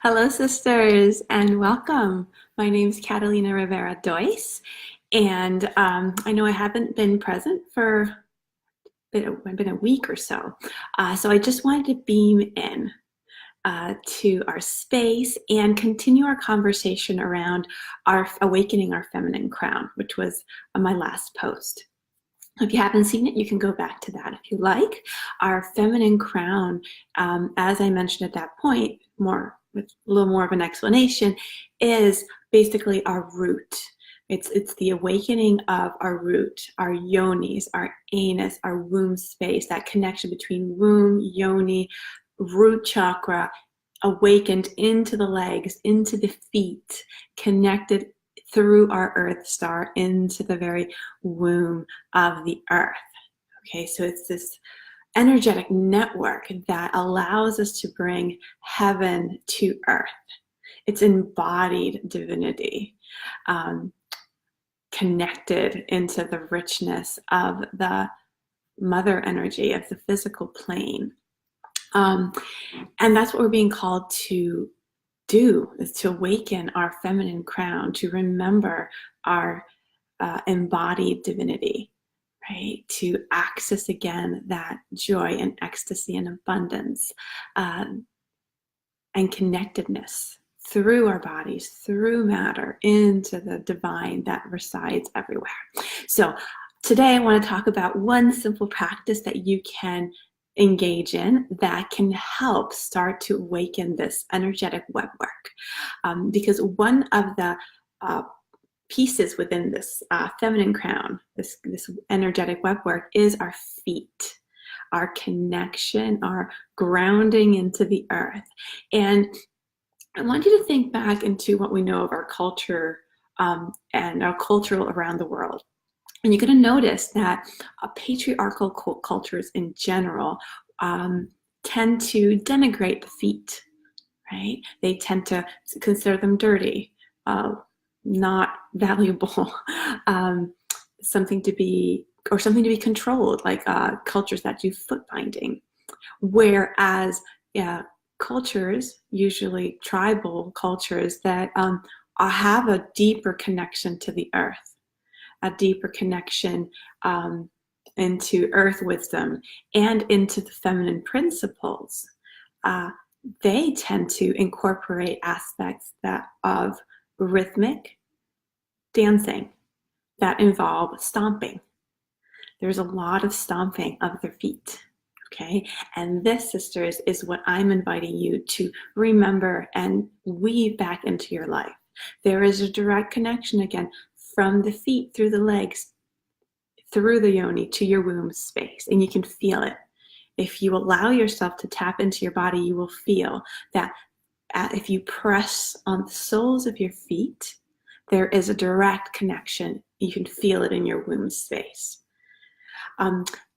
Hello, sisters, and welcome. My name is Catalina Rivera Dois, and I know I haven't been present for been a week or so. So I just wanted to beam in to our space and continue our conversation around our awakening our feminine crown, which was my last post. If you haven't seen it, you can go back to that if you like. Our feminine crown, as I mentioned at that point, more with a little more of an explanation, is basically our root. It's the awakening of our root, our yonis, our anus, our womb space, that connection between womb, yoni, root chakra, awakened into the legs, into the feet, connected through our earth star into the very womb of the earth. Okay, so it's this energetic network that allows us to bring heaven to earth. It's embodied divinity, connected into the richness of the mother energy of the physical plane. And that's what we're being called to do, is to awaken our feminine crown, to remember our embodied divinity, right? To access again that joy and ecstasy and abundance and connectedness through our bodies, through matter, into the divine that resides everywhere. So today I want to talk about one simple practice that you can engage in that can help start to awaken this energetic web work. Because one of the pieces within this feminine crown, this energetic web work, is our feet, our connection, our grounding into the earth. And I want you to think back into what we know of our culture and our cultural around the world. And you're going to notice that patriarchal cultures in general tend to denigrate the feet, right? They tend to consider them dirty, not valuable, something to be controlled, like cultures that do foot binding. Whereas cultures, usually tribal cultures, that have a deeper connection to the earth, a deeper connection into earth wisdom and into the feminine principles, they tend to incorporate aspects of rhythmic dancing that involve stomping. There's a lot of stomping of their feet. Okay, and this, sisters, is what I'm inviting you to remember and weave back into your life. There is a direct connection again from the feet through the legs, through the yoni to your womb space, and you can feel it. If you allow yourself to tap into your body, you will feel that if you press on the soles of your feet, there is a direct connection. You can feel it in your womb space.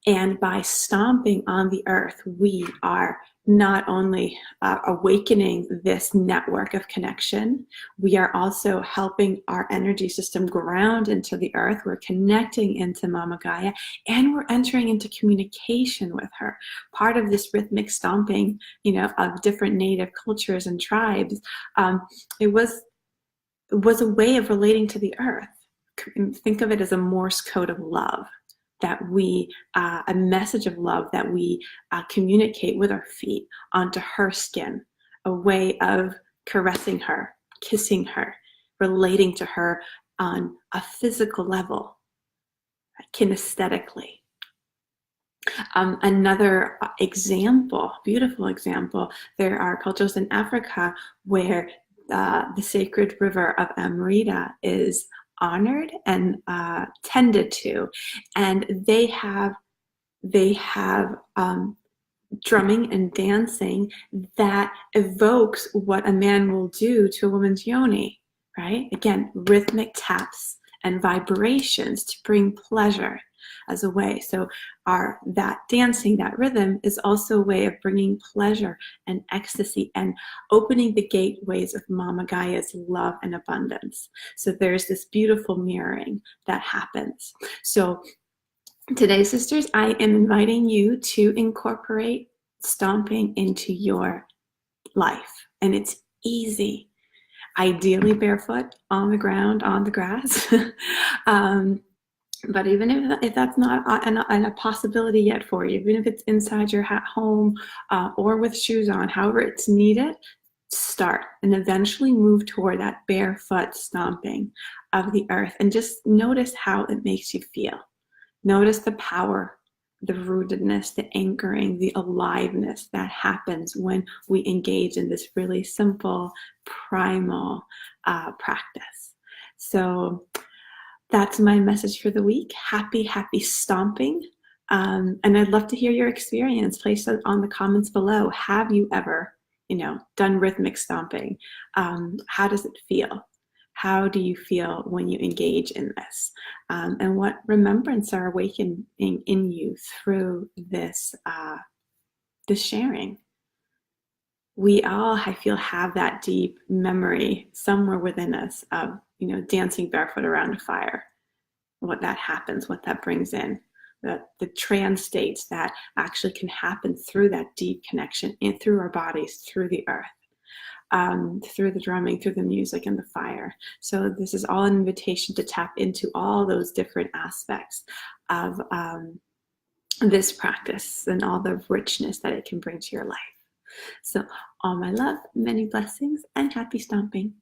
And by stomping on the earth, we are not only awakening this network of connection, we are also helping our energy system ground into the earth. We're connecting into Mama Gaia, and we're entering into communication with her. Part of this rhythmic stomping, of different native cultures and tribes, it was a way of relating to the earth. Think of it as a Morse code of love. That a message of love that we communicate with our feet onto her skin, a way of caressing her, kissing her, relating to her on a physical level, kinesthetically. Another example, beautiful example, there are cultures in Africa where the sacred river of Amrita is honored and tended to, and they have drumming and dancing that evokes what a man will do to a woman's yoni, right? Again, rhythmic taps and vibrations to bring pleasure as a way. So that dancing, that rhythm, is also a way of bringing pleasure and ecstasy and opening the gateways of Mama Gaia's love and abundance. So there's this beautiful mirroring that happens. So today, sisters, I am inviting you to incorporate stomping into your life. And it's easy. Ideally barefoot on the ground, on the grass. But even if that's not a possibility yet for you, even if it's inside your home or with shoes on, however it's needed, start and eventually move toward that barefoot stomping of the earth, and just notice how it makes you feel. Notice the power, the rootedness, the anchoring, the aliveness that happens when we engage in this really simple, primal practice. So that's my message for the week. Happy stomping. And I'd love to hear your experience. Place it on the comments below. Have you ever, done rhythmic stomping? How does it feel? How do you feel when you engage in this? And what remembrance are awakening in you through this sharing? We all, I feel, have that deep memory somewhere within us of, dancing barefoot around a fire. What that happens, what that brings in, the trance states that actually can happen through that deep connection and through our bodies, through the earth, through the drumming, through the music and the fire. So this is all an invitation to tap into all those different aspects of this practice and all the richness that it can bring to your life. So all my love, many blessings, and happy stomping.